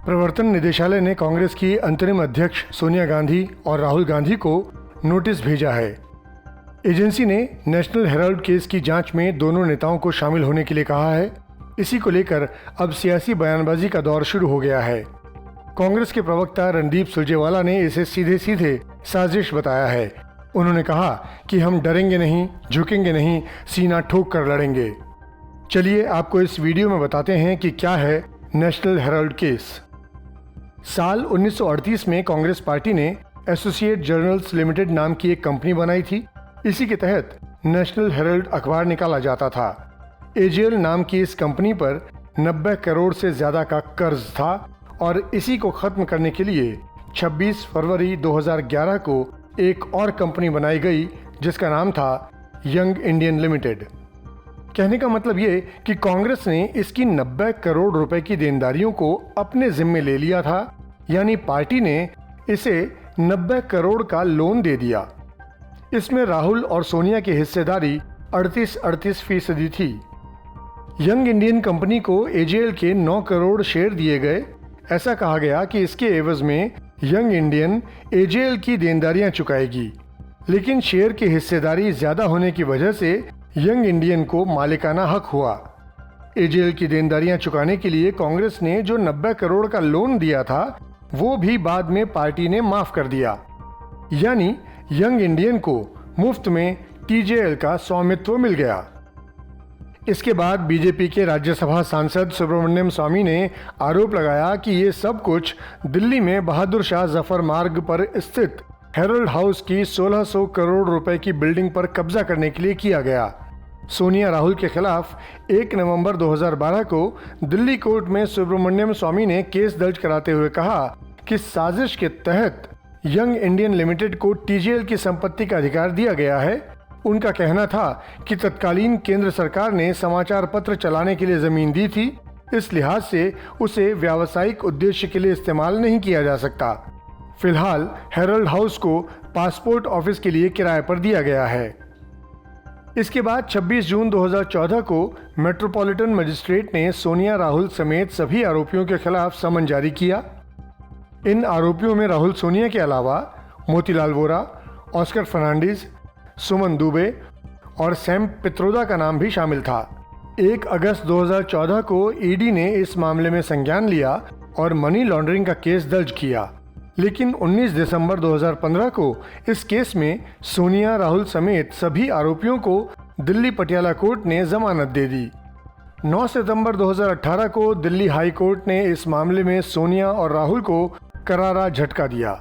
प्रवर्तन निदेशालय ने कांग्रेस की अंतरिम अध्यक्ष सोनिया गांधी और राहुल गांधी को नोटिस भेजा है। एजेंसी ने नेशनल हेराल्ड केस की जांच में दोनों नेताओं को शामिल होने के लिए कहा है। इसी को लेकर अब सियासी बयानबाजी का दौर शुरू हो गया है। कांग्रेस के प्रवक्ता रणदीप सुरजेवाला ने इसे सीधे सीधे साजिश बताया है। उन्होंने कहा कि हम डरेंगे नहीं, झुकेंगे नहीं, सीना ठोक कर लड़ेंगे। चलिए आपको इस वीडियो में बताते हैं कि क्या है नेशनल हेराल्ड केस। साल 1938 में कांग्रेस पार्टी ने एसोसिएट जर्नल्स लिमिटेड नाम की एक कंपनी बनाई थी। इसी के तहत नेशनल हेराल्ड अखबार निकाला जाता था। एजेएल नाम की इस कंपनी पर 90 करोड़ से ज्यादा का कर्ज था और इसी को खत्म करने के लिए 26 फरवरी 2011 को एक और कंपनी बनाई गई जिसका नाम था यंग इंडियन लिमिटेड। कहने का मतलब ये कि कांग्रेस ने इसकी 90 करोड़ रुपए की देनदारियों को अपने जिम्मे ले लिया था, यानी पार्टी ने इसे 90 करोड़ का लोन दे दिया। इसमें राहुल और सोनिया की हिस्सेदारी 38% थी। यंग इंडियन कंपनी को एजेएल के 9 करोड़ शेयर दिए गए। ऐसा कहा गया कि इसके एवज में यंग इंडियन एजेएल की देनदारियां चुकाएगी, लेकिन शेयर की हिस्सेदारी ज्यादा होने की वजह से यंग इंडियन को मालिकाना हक हुआ। एजेएल की देनदारियां चुकाने के लिए कांग्रेस ने जो 90 करोड़ का लोन दिया था वो भी बाद में पार्टी ने माफ कर दिया, यानी यंग इंडियन को मुफ्त में टीजेएल का स्वामित्व मिल गया। इसके बाद बीजेपी के राज्यसभा सांसद सुब्रमण्यम स्वामी ने आरोप लगाया कि ये सब कुछ दिल्ली में बहादुर शाह जफर मार्ग पर स्थित हेराल्ड हाउस की 1600 करोड़ रुपए की बिल्डिंग पर कब्जा करने के लिए किया गया। सोनिया राहुल के खिलाफ 1 नवंबर 2012 को दिल्ली कोर्ट में सुब्रमण्यम स्वामी ने केस दर्ज कराते हुए कहा कि साजिश के तहत यंग इंडियन लिमिटेड को टीजेएल की संपत्ति का अधिकार दिया गया है। उनका कहना था कि तत्कालीन केंद्र सरकार ने समाचार पत्र चलाने के लिए जमीन दी थी, इस लिहाज से उसे व्यावसायिक उद्देश्य के लिए इस्तेमाल नहीं किया जा सकता। फिलहाल हेराल्ड हाउस को पासपोर्ट ऑफिस के लिए किराए पर दिया गया है। इसके बाद 26 जून 2014 को मेट्रोपॉलिटन मजिस्ट्रेट ने सोनिया राहुल समेत सभी आरोपियों के खिलाफ समन जारी किया। इन आरोपियों में राहुल सोनिया के अलावा मोतीलाल वोरा, ऑस्कर फर्नांडिस, सुमन दुबे और सैम पित्रोदा का नाम भी शामिल था। 1 अगस्त 2014 को ईडी ने इस मामले में संज्ञान लिया और मनी लॉन्ड्रिंग का केस दर्ज किया, लेकिन 19 दिसंबर 2015 को इस केस में सोनिया राहुल समेत सभी आरोपियों को दिल्ली पटियाला कोर्ट ने जमानत दे दी। 9 सितंबर 2018 को दिल्ली हाई कोर्ट ने इस मामले में सोनिया और राहुल को करारा झटका दिया।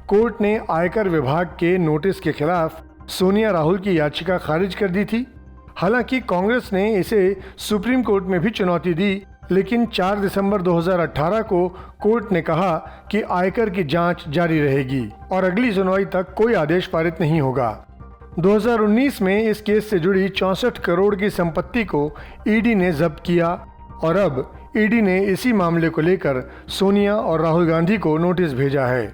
कोर्ट ने आयकर विभाग के नोटिस के खिलाफ सोनिया राहुल की याचिका खारिज कर दी थी। हालांकि कांग्रेस ने इसे सुप्रीम कोर्ट में भी चुनौती दी, लेकिन 4 दिसंबर 2018 को कोर्ट ने कहा कि आयकर की जांच जारी रहेगी और अगली सुनवाई तक कोई आदेश पारित नहीं होगा। 2019 में इस केस से जुड़ी 64 करोड़ की संपत्ति को ईडी ने जब्त किया और अब ईडी ने इसी मामले को लेकर सोनिया और राहुल गांधी को नोटिस भेजा है।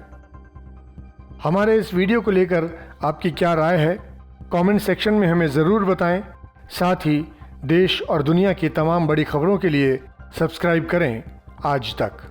हमारे इस वीडियो को लेकर आपकी क्या राय है, कमेंट सेक्शन में हमें ज़रूर बताएं। साथ ही देश और दुनिया की तमाम बड़ी खबरों के लिए सब्सक्राइब करें आज तक।